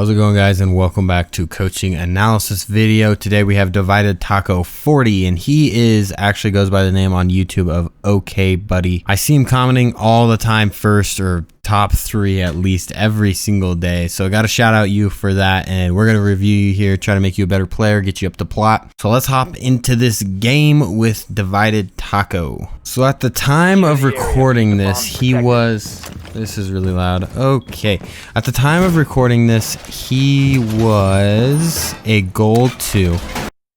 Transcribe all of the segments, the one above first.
How's it going, guys, and welcome back to coaching analysis video. Today we have Divided Taco 40, and he actually goes by the name on YouTube of OK Buddy. I see him commenting all the time, first or top 3 at least every single day, so I got to shout out you for that. And we're gonna review you here, try to make you a better player, get you up to plot. So let's hop into this game with Divided Taco. So at the time of recording this, he was, this is really loud. Okay, at the time of recording this, he was a gold 2.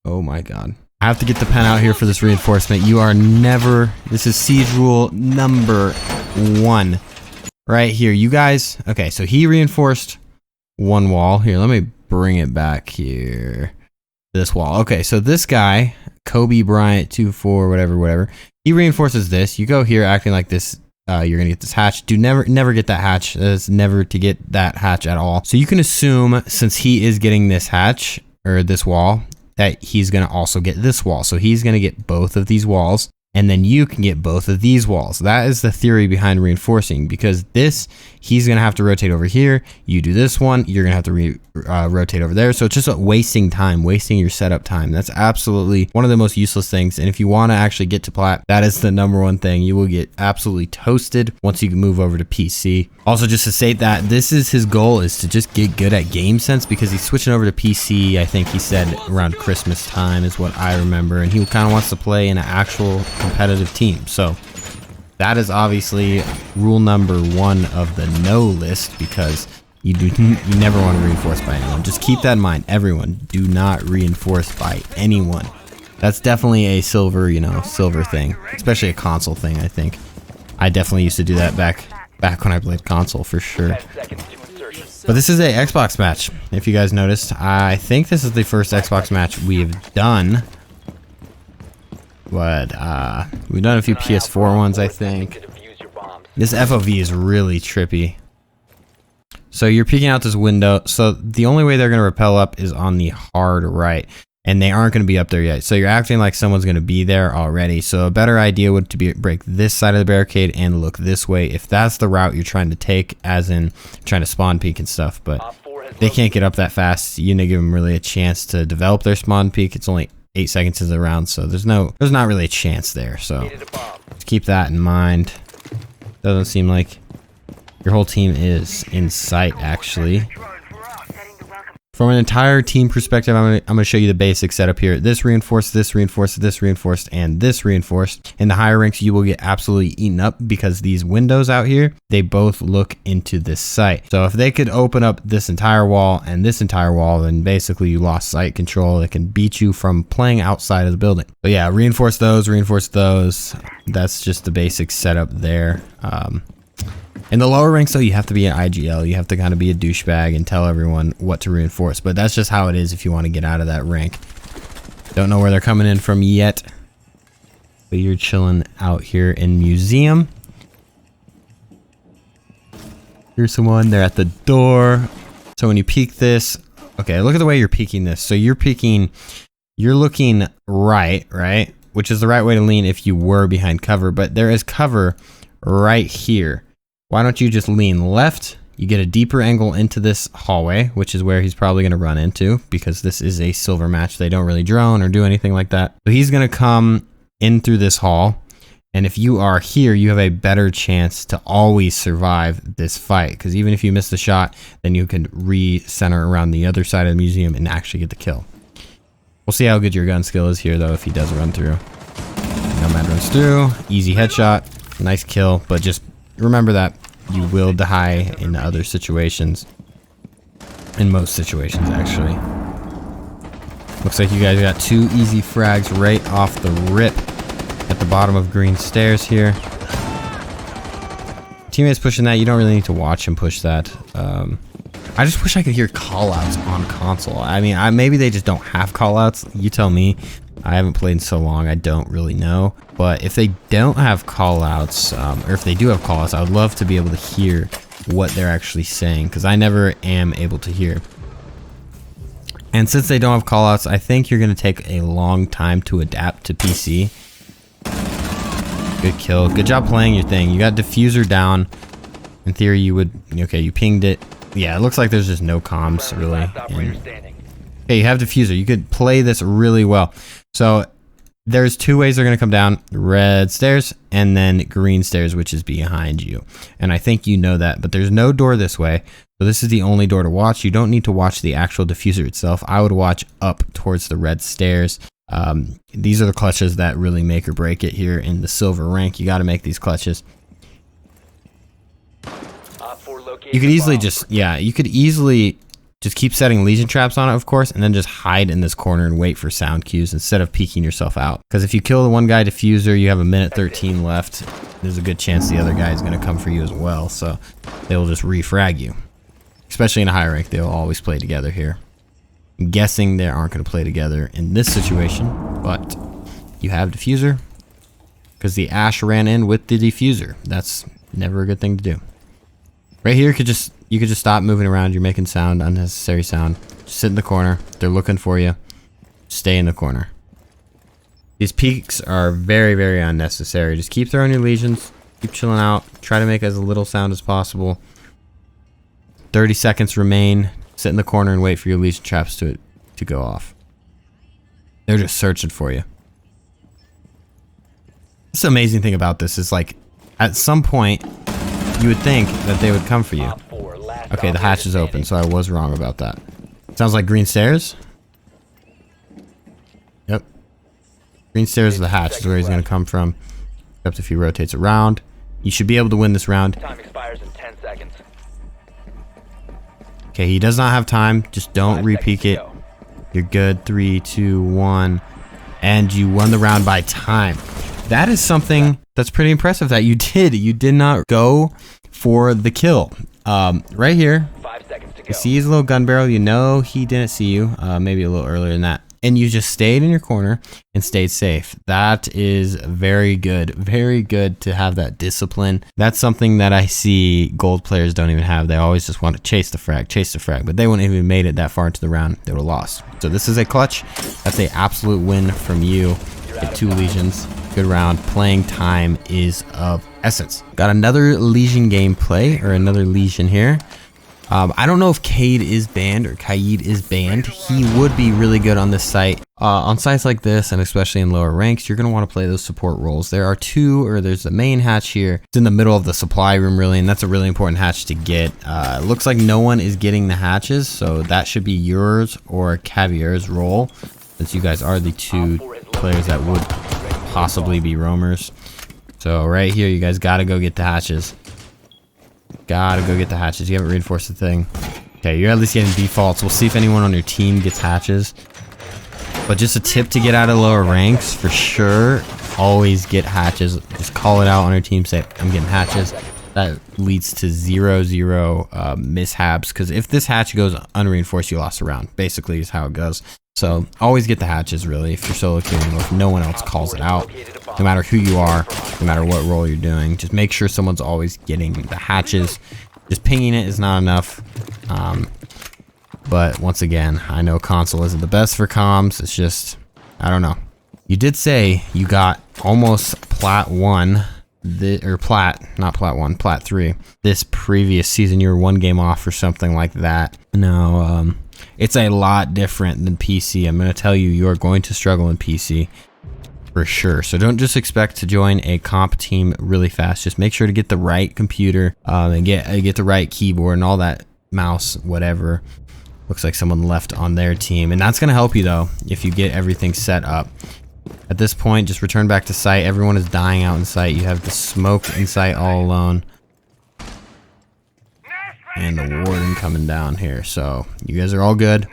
Oh my god, I have to get the pen out here for this reinforcement. You are never, this is siege rule number 1 right here, you guys. Okay, so he reinforced 1 wall here. Let me bring it back here, this wall. Okay, so this guy, Kobe Bryant 24 whatever, he reinforces this. You go here acting like this, you're gonna get this hatch. Never get that hatch. That's never to get that hatch at all. So you can assume, since he is getting this hatch or this wall, that he's gonna also get this wall. So he's gonna get both of these walls, and then you can get both of these walls. That is the theory behind reinforcing, because this, he's gonna have to rotate over here. You do this one, you're gonna have to rotate over there. So it's just wasting time, wasting your setup time. That's absolutely one of the most useless things. And if you want to actually get to plat, that is the #1 thing. You will get absolutely toasted once you can move over to PC. Also, just to state that this is his goal, is to just get good at game sense, because he's switching over to PC. I think he said around Christmas time is what I remember, and he kind of wants to play in an actual competitive team. So that is obviously rule number 1 of the no list, because you never want to reinforce by anyone. Just keep that in mind, everyone. Do not reinforce by anyone. That's definitely a silver thing, especially a console thing. I think I definitely used to do that back when I played console, for sure. But this is a Xbox match, if you guys noticed. I think this is the first Xbox match we've done. But we've done a few PS4 ones, I think. This FOV is really trippy. So you're peeking out this window. So the only way they're going to rappel up is on the hard right, and they aren't going to be up there yet. So you're acting like someone's going to be there already. So a better idea would be break this side of the barricade and look this way, if that's the route you're trying to take, as in trying to spawn peek and stuff. But they can't get up that fast. You didn't give them really a chance to develop their spawn peek. It's only 8 seconds into the round, so there's not really a chance there. So just keep that in mind. Doesn't seem like your whole team is in sight, actually. From an entire team perspective, I'm gonna show you the basic setup here. This reinforced, this reinforced, this reinforced, and this reinforced. In the higher ranks, you will get absolutely eaten up, because these windows out here, they both look into this site. So if they could open up this entire wall and this entire wall, then basically you lost site control. It can beat you from playing outside of the building. But yeah, reinforce those, reinforce those. That's just the basic setup there. In the lower ranks, though, you have to be an IGL. You have to kind of be a douchebag and tell everyone what to reinforce. But that's just how it is if you want to get out of that rank. Don't know where they're coming in from yet, but you're chilling out here in museum. Here's someone. They're at the door. So when you peek this, okay, look at the way you're peeking this. So you're peeking, you're looking right, which is the right way to lean if you were behind cover. But there is cover right here. Why don't you just lean left? You get a deeper angle into this hallway, which is where he's probably going to run into, because this is a silver match. They don't really drone or do anything like that. So he's going to come in through this hall. And if you are here, you have a better chance to always survive this fight, because even if you miss the shot, then you can re-center around the other side of the museum and actually get the kill. We'll see how good your gun skill is here, though, if he does run through. Nomad runs through. Easy headshot. Nice kill, but just remember that you will die in other situations. In most situations, actually. Looks like you guys got 2 easy frags right off the rip at the bottom of green stairs here. Teammates pushing that. You don't really need to watch him push that. I just wish I could hear callouts on console. I mean, maybe they just don't have callouts. You tell me. I haven't played in so long, I don't really know. But if they don't have callouts, or if they do have callouts, I would love to be able to hear what they're actually saying, because I never am able to hear. And since they don't have callouts, I think you're going to take a long time to adapt to PC. Good kill. Good job playing your thing. You got diffuser down. In theory, you would... Okay, you pinged it. Yeah, it looks like there's just no comms really. Okay, you have diffuser. You could play this really well. So there's two ways they're going to come down: red stairs and then green stairs, which is behind you. And I think you know that, but there's no door this way. So this is the only door to watch. You don't need to watch the actual diffuser itself. I would watch up towards the red stairs. These are the clutches that really make or break it here in the silver rank. You got to make these clutches. You could easily just, you could easily just keep setting Legion traps on it, of course, and then just hide in this corner and wait for sound cues instead of peeking yourself out. Because if you kill the one guy diffuser, you have a minute 13 left. There's a good chance the other guy is going to come for you as well. So they'll just refrag you. Especially in a high rank, they'll always play together here. I'm guessing they aren't going to play together in this situation, but you have diffuser because the Ash ran in with the diffuser. That's never a good thing to do. Right here, you could just stop moving around. You're making sound, unnecessary sound. Just sit in the corner. They're looking for you. Stay in the corner. These peaks are very, very unnecessary. Just keep throwing your legions. Keep chilling out. Try to make as little sound as possible. 30 seconds remain. Sit in the corner and wait for your legion traps to go off. They're just searching for you. This the amazing thing about this is, like, at some point you would think that they would come for you. Okay, the hatch is open, so I was wrong about that. Sounds like green stairs. Yep. Green stairs is the hatch, is where he's going to come from. Except if he rotates around. You should be able to win this round. Time expires in 10 seconds. Okay, he does not have time. Just don't re-peek it. You're good. 3, 2, 1. And you won the round by time. That is something that's pretty impressive that you did. You did not go for the kill. Right here, 5 seconds to go. you see his little gun barrel. You know he didn't see you. Maybe a little earlier than that. And you just stayed in your corner and stayed safe. That is very good. Very good to have that discipline. That's something that I see gold players don't even have. They always just want to chase the frag, but they wouldn't even made it that far into the round. They would have lost. So this is a clutch. That's an absolute win from you. Get 2 legions. Good round. Playing time is of essence. Got another legion gameplay, or another legion here. I don't know if Kaid is banned or Kaid is banned. He would be really good on this site. On sites like this, and especially in lower ranks, you're going to want to play those support roles. There's the main hatch here. It's in the middle of the supply room, really, and that's a really important hatch to get. It looks like no one is getting the hatches, so that should be yours or Cavier's role, since you guys are the 2 players that would possibly be roamers. So right here, you guys got to go get the hatches. Gotta go get the hatches. You haven't reinforced the thing. Okay, you're at least getting defaults. We'll see if anyone on your team gets hatches. But just a tip to get out of lower ranks, for sure, always get hatches. Just call it out on your team, say, I'm getting hatches. That leads to 0-0 mishaps, because if this hatch goes unreinforced, you lost a round. Basically is how it goes. So always get the hatches, really, if you're solo queuing or if no one else calls it out. No matter who you are, no matter what role you're doing, just make sure someone's always getting the hatches. Just pinging it is not enough. But once again, I know console isn't the best for comms. It's just, I don't know. You did say you got almost plat 1, plat 3. This previous season, you were 1 game off or something like that. No, it's a lot different than PC. I'm going to tell you, you're going to struggle in PC for sure. So don't just expect to join a comp team really fast. Just make sure to get the right computer and get the right keyboard and all that, mouse, whatever. Looks like someone left on their team. And that's going to help you, though, if you get everything set up. At this point, just return back to site. Everyone is dying out in sight. You have the smoke in sight all alone. And the warden coming down here. So you guys are all good.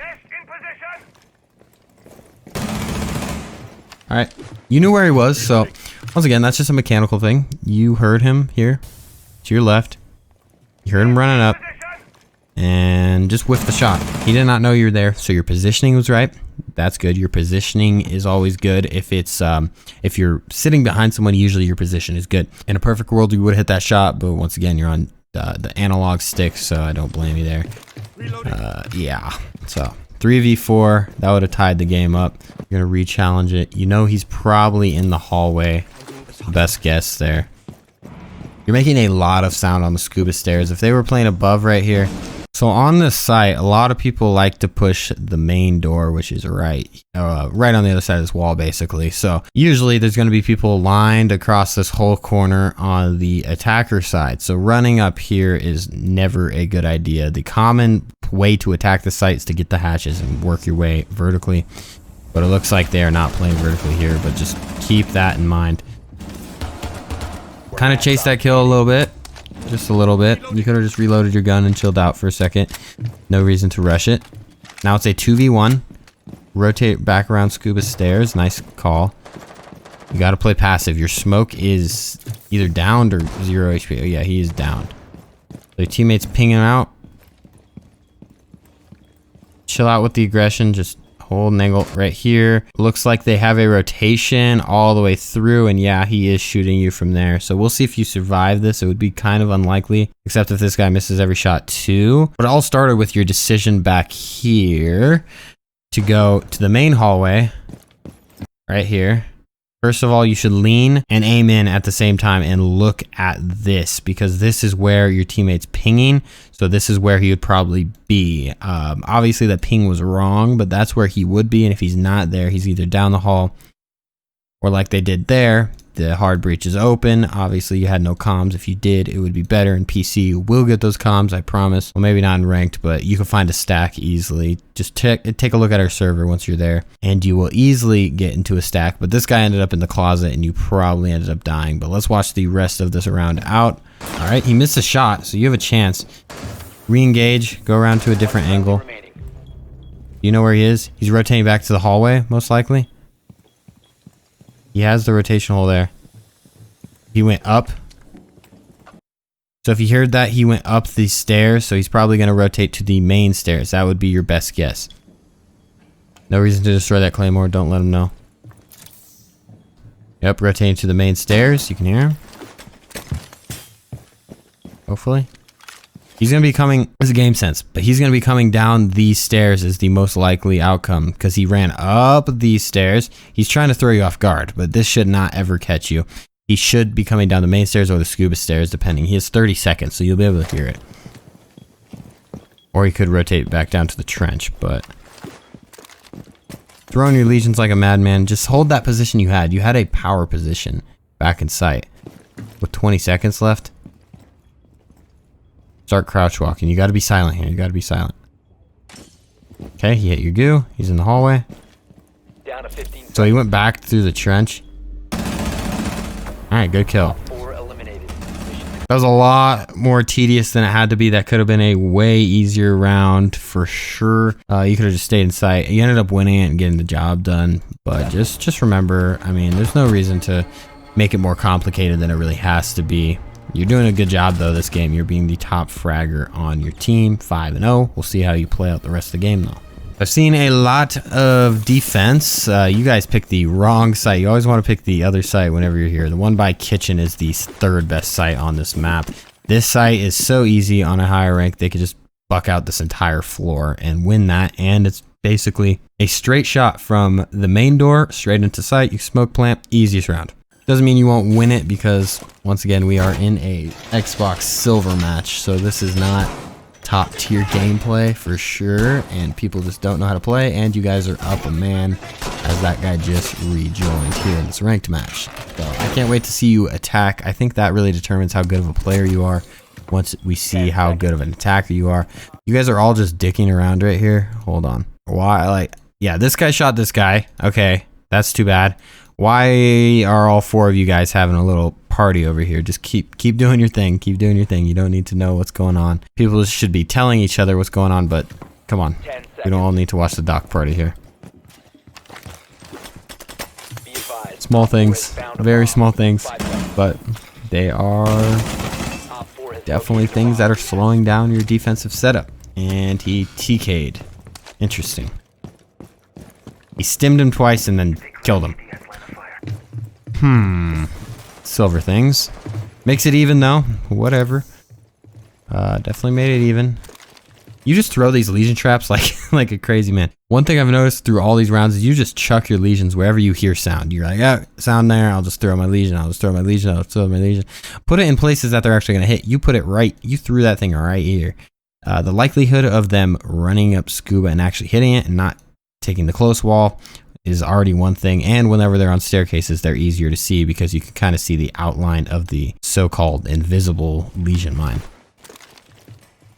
Alright. You knew where he was, so once again, that's just a mechanical thing. You heard him here to your left. You heard him running up. And just whiff the shot. He did not know you were there, so your positioning was right. That's good. Your positioning is always good. If you're sitting behind someone, usually your position is good. In a perfect world, you would hit that shot, but once again, you're on the analog stick, so I don't blame you there. Yeah. So 3v4, that would have tied the game up. You're gonna re-challenge it. You know he's probably in the hallway. Best guess there. You're making a lot of sound on the scuba stairs. If they were playing above right here, So on this site, a lot of people like to push the main door, which is right on the other side of this wall, basically. So usually there's going to be people lined across this whole corner on the attacker side. So running up here is never a good idea. The common way to attack the site is to get the hatches and work your way vertically. But it looks like they are not playing vertically here, but just keep that in mind. Kind of chase that kill a little bit. Just a little bit. You could have just reloaded your gun and chilled out for a second. No reason to rush it. Now it's a 2v1. Rotate back around Scuba stairs. Nice call. You got to play passive. Your smoke is either downed or 0 HP. Oh yeah, he is downed. So your teammates ping him out. Chill out with the aggression. Just hold an angle right here. Looks like they have a rotation all the way through, and yeah, he is shooting you from there. So we'll see if you survive this. It would be kind of unlikely, except if this guy misses every shot too. But it all started with your decision back here to go to the main hallway right here. First of all, you should lean and aim in at the same time and look at this, because this is where your teammate's pinging. So this is where he would probably be. Obviously the ping was wrong, but that's where he would be. And if he's not there, he's either down the hall or like they did there, the hard breach is open. Obviously you had no comms. If you did, it would be better in PC. You will get those comms, I promise. Well, maybe not in ranked, but you can find a stack easily. Just take a look at our server once you're there, and you will easily get into a stack. But this guy ended up in the closet, and you probably ended up dying. But let's watch the rest of this round out. All right, he missed a shot, so you have a chance. Re-engage, go around to a different angle. You know where he is? He's rotating back to the hallway, most likely. He has the rotation hole there. He went up. So if you heard that, he went up these stairs. So he's probably going to rotate to the main stairs. That would be your best guess. No reason to destroy that claymore. Don't let him know. Yep, rotating to the main stairs. You can hear him. Hopefully. He's going to be coming, this is game sense, but he's going to be coming down these stairs is the most likely outcome, because he ran up these stairs. He's trying to throw you off guard, but this should not ever catch you. He should be coming down the main stairs or the scuba stairs, depending. He has 30 seconds, so you'll be able to hear it. Or he could rotate back down to the trench, but throwing your legions like a madman. Just hold that position you had. You had a power position back in sight. With 20 seconds left, start crouch walking. You got to be silent here. You got to be silent. Okay, he hit your goo. He's in the hallway. Down to 15. So he went back through the trench. All right, good kill. 4 eliminated. That was a lot more tedious than it had to be. That could have been a way easier round for sure. You could have just stayed in sight. You ended up winning it and getting the job done. But just remember, I mean, there's no reason to make it more complicated than it really has to be. You're doing a good job though this game. You're being the top fragger on your team, 5-0. We'll see how you play out the rest of the game though. I've seen a lot of defense. You guys picked the wrong site. You always want to pick the other site whenever you're here. The one by kitchen is the third best site on this map. This site is so easy on a higher rank. They could just buck out this entire floor and win that. And it's basically a straight shot from the main door straight into site. You smoke plant, easiest round. Doesn't mean you won't win it, because once again, we are in a Xbox Silver match. So this is not top tier gameplay for sure, and people just don't know how to play, and you guys are up a man as that guy just rejoined here in this ranked match. So I can't wait to see you attack. I think that really determines how good of a player you are once we see how good of an attacker you are. You guys are all just dicking around right here. Hold on. Why? Like, yeah, this guy shot this guy. Okay, that's too bad. Why are all 4 of you guys having a little party over here? Just keep doing your thing. Keep doing your thing. You don't need to know what's going on. People should be telling each other what's going on, but come on. We don't all need to watch the dock party here. Small things. Very small things. But they are definitely things that are slowing down your defensive setup. And he TK'd. Interesting. He stimmed him twice and then killed him. Silver things. Makes it even though. Whatever. Definitely made it even. You just throw these legion traps like a crazy man. One thing I've noticed through all these rounds is you just chuck your legions wherever you hear sound. You're like, yeah, sound there. I'll just throw my legion. I'll just throw my legion. I'll throw my legion. Put it in places that they're actually going to hit. You put it right. You threw that thing right here. The likelihood of them running up scuba and actually hitting it and not taking the close wall is already one thing. And whenever they're on staircases, they're easier to see because you can kind of see the outline of the so-called invisible lesion mine.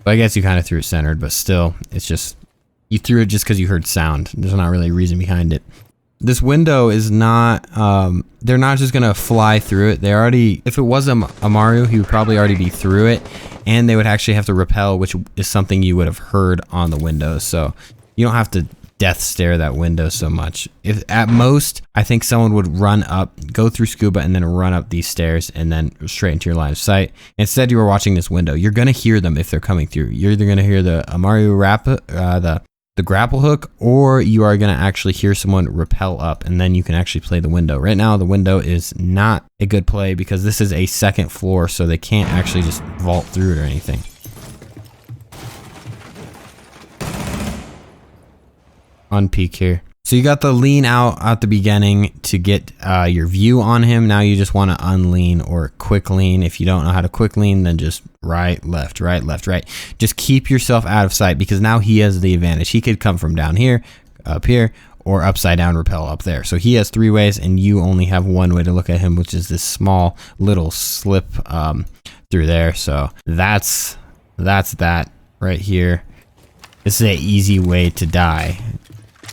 But I guess you kind of threw it centered, but still, it's just, you threw it just because you heard sound. There's not really a reason behind it. This window is not, they're not just going to fly through it. They already, if it was a Amaru, he would probably already be through it, and they would actually have to rappel, which is something you would have heard on the window. So you don't have to death stare that window so much. If at most, I think someone would run up, go through scuba, and then run up these stairs and then straight into your line of sight. Instead, you were watching this window. You're going to hear them if they're coming through. You're either going to hear the Amaru the grapple hook, or you are going to actually hear someone rappel up, and then you can actually play the window. Right now, the window is not a good play because this is a second floor, so they can't actually just vault through it or anything. On peak here. So you got the lean out at the beginning to get your view on him. Now you just want to unlean or quick lean. If you don't know how to quick lean, then just right, left, right, left, right. Just keep yourself out of sight because now he has the advantage. He could come from down here, up here, or upside down rappel up there. So he has three ways and you only have one way to look at him, which is this small little slip through there. So that's that right here. This is an easy way to die.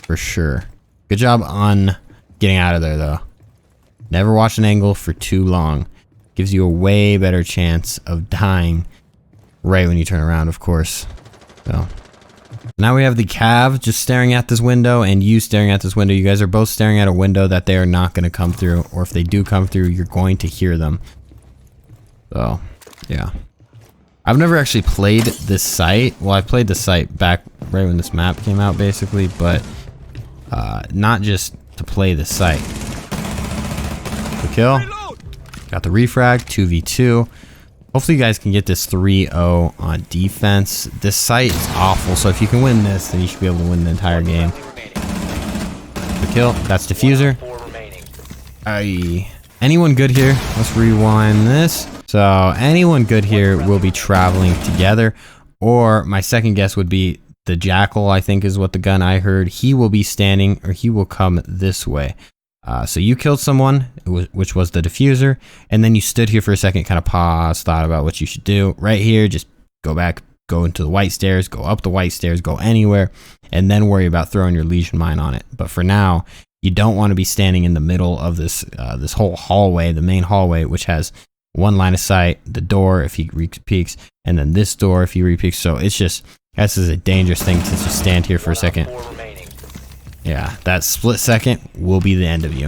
For sure. Good job on getting out of there though. Never watch an angle for too long. Gives you a way better chance of dying right when you turn around, of course. So now we have the Cav just staring at this window and you staring at this window. You guys are both staring at a window that they are not going to come through, or if they do come through, you're going to hear them. So yeah. I've never actually played this site. Well, I played the site back right when this map came out basically, but not just to play the site. The kill. Got the refrag, 2v2. Hopefully you guys can get this 3-0 on defense. This site is awful, so if you can win this, then you should be able to win the entire game. The kill. That's diffuser. Anyone good here? Let's rewind this. So anyone good here will be traveling together, or my second guess would be the Jackal, I think is what the gun I heard. He will be standing, or he will come this way. So you killed someone, which was the diffuser, and then you stood here for a second, kind of paused, thought about what you should do. Right here, just go back, go into the white stairs, go up the white stairs, go anywhere, and then worry about throwing your lesion mine on it. But for now, you don't want to be standing in the middle of this this whole hallway, the main hallway, which has one line of sight, the door if he re-peeks, and then this door if he re-peeks. So it's just, this is a dangerous thing to just stand here for a second. Yeah, that split second will be the end of you.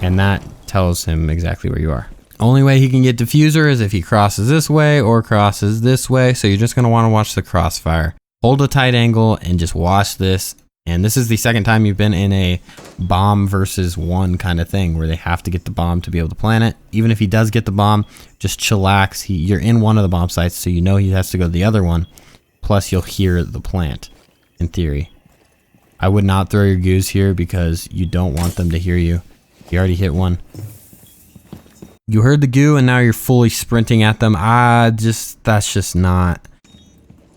And that tells him exactly where you are. Only way he can get diffuser is if he crosses this way or crosses this way. So you're just going to want to watch the crossfire. Hold a tight angle and just watch this. And this is the second time you've been in a bomb versus one kind of thing where they have to get the bomb to be able to plant it. Even if he does get the bomb, just chillax. You're in one of the bomb sites, so you know he has to go to the other one. Plus, you'll hear the plant, in theory. I would not throw your goose here because you don't want them to hear you. You already hit one. You heard the goo and now you're fully sprinting at them. That's just not...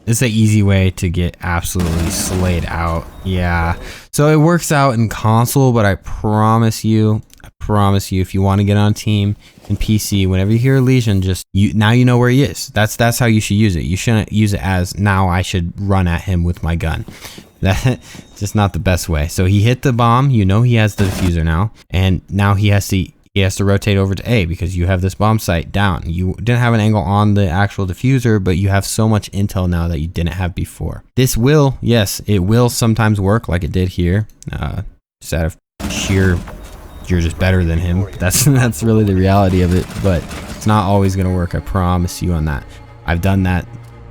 It's an easy way to get absolutely slayed out. Yeah. So it works out in console, but I promise you, if you want to get on team in PC, whenever you hear a lesion, now you know where he is. That's how you should use it. You shouldn't use it as, now I should run at him with my gun. That's just not the best way. So he hit the bomb. You know he has the diffuser now, and now he has to rotate over to A because you have this bomb site down. You didn't have an angle on the actual diffuser, but you have so much intel now that you didn't have before. This will, yes, it will sometimes work like it did here. Just out of sheer, you're just better than him. That's really the reality of it, but it's not always going to work. I promise you on that. I've done that.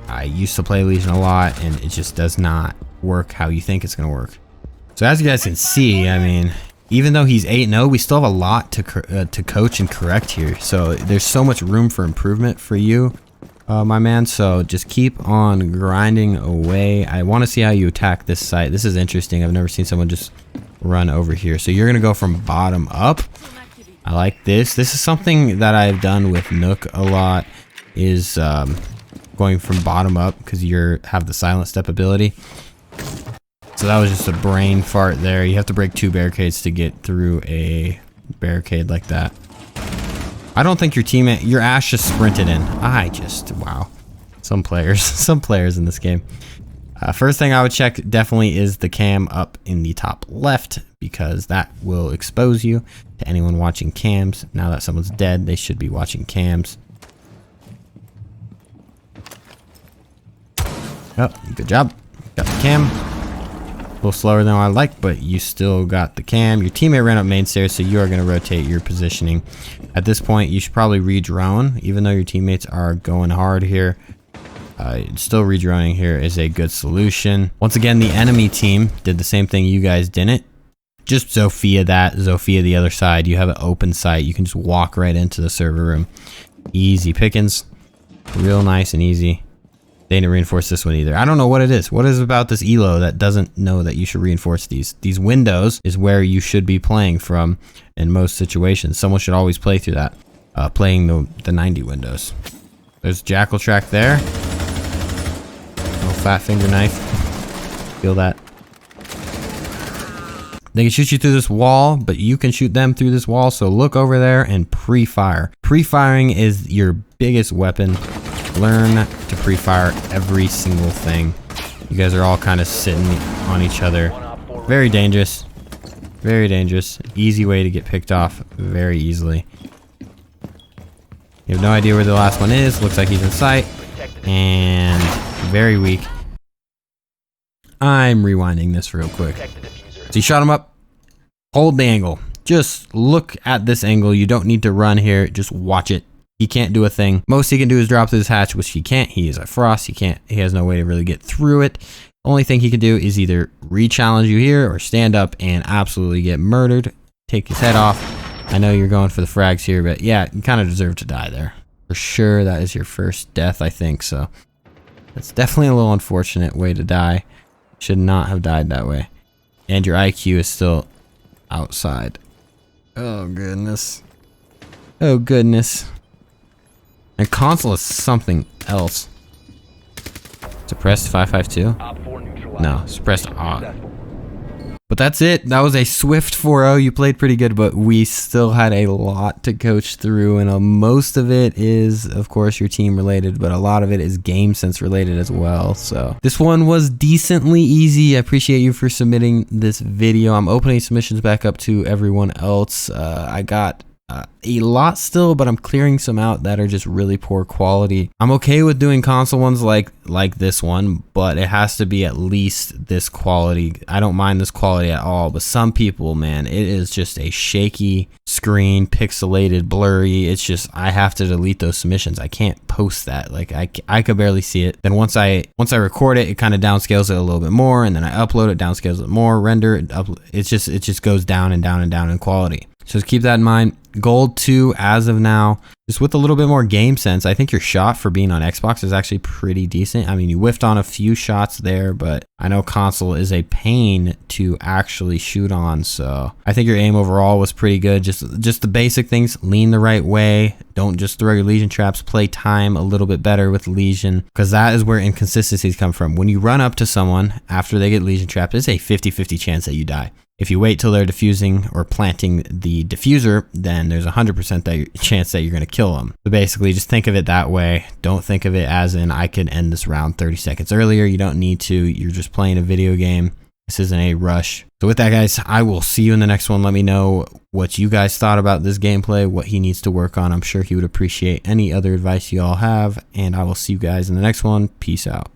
I used to play Legion a lot, and it just does not work how you think it's going to work. So as you guys can see, I mean, even though he's 8-0, we still have a lot to coach and correct here. So there's so much room for improvement for you, my man. So just keep on grinding away. I want to see how you attack this site. This is interesting. I've never seen someone just run over here. So you're going to go from bottom up. I like this. This is something that I've done with Nook a lot, is going from bottom up because you have the silent step ability. So that was just a brain fart there. You have to break 2 barricades to get through a barricade like that. I don't think your Ash just sprinted in. Wow. Some players in this game. First thing I would check definitely is the cam up in the top left, because that will expose you to anyone watching cams. Now that someone's dead, they should be watching cams. Oh, good job. Got the cam. A little slower than I like, but you still got the cam. Your teammate ran up main stairs, so you are going to rotate your positioning. At this point, you should probably re-drone, even though your teammates are going hard here. Still re-droning here is a good solution. Once again, the enemy team did the same thing you guys didn't. Just Zofia the other side. You have an open site. You can just walk right into the server room. Easy pickings. Real nice and easy. They didn't reinforce this one either. I don't know what it is. What is it about this Elo that doesn't know that you should reinforce these? These windows is where you should be playing from in most situations. Someone should always play through that. Playing the 90 windows. There's Jackal track there. Little fat finger knife. Feel that. They can shoot you through this wall, but you can shoot them through this wall. So look over there and pre-fire. Pre-firing is your biggest weapon. Learn to pre-fire every single thing. You guys are all kind of sitting on each other. Very dangerous. Very dangerous. Easy way to get picked off very easily. You have no idea where the last one is. Looks like he's in sight. And very weak. I'm rewinding this real quick. So you shot him up. Hold the angle. Just look at this angle. You don't need to run here. Just watch it. He can't do a thing. Most he can do is drop through this hatch, which he can't. He is a frost. He has no way to really get through it. Only thing he can do is either re-challenge you here or stand up and absolutely get murdered. Take his head off. I know you're going for the frags here, but yeah, you kind of deserve to die there. For sure, that is your first death, I think, so. That's definitely a little unfortunate way to die. Should not have died that way. And your IQ is still outside. Oh, goodness. Oh, goodness. And console is something else. Suppressed 552? No, suppressed odd. But that's it. That was a swift 4-0. You played pretty good, but we still had a lot to coach through. And most of it is, of course, your team related, but a lot of it is game sense related as well. So this one was decently easy. I appreciate you for submitting this video. I'm opening submissions back up to everyone else. I got a lot still, but I'm clearing some out that are just really poor quality. I'm okay with doing console ones like this one, but it has to be at least this quality. I don't mind this quality at all, but some people, man, it is just a shaky screen, pixelated, blurry. It's just, I have to delete those submissions. I can't post that. Like I could barely see it. Then once I record it, it kind of downscales it a little bit more, and then I upload it, downscales it more, render it, it just goes down and down and down in quality. So just keep that in mind. Gold 2 as of now, just with a little bit more game sense. I think your shot for being on Xbox is actually pretty decent. I mean, you whiffed on a few shots there, but I know console is a pain to actually shoot on. So I think your aim overall was pretty good. Just the basic things, lean the right way. Don't just throw your Legion traps. Play time a little bit better with Legion, because that is where inconsistencies come from. When you run up to someone after they get Legion trapped, it's a 50-50 chance that you die. If you wait till they're defusing or planting the diffuser, then there's a 100% chance that you're going to kill them. So basically, just think of it that way. Don't think of it as in, I could end this round 30 seconds earlier. You don't need to. You're just playing a video game. This isn't a rush. So with that, guys, I will see you in the next one. Let me know what you guys thought about this gameplay, what he needs to work on. I'm sure he would appreciate any other advice you all have. And I will see you guys in the next one. Peace out.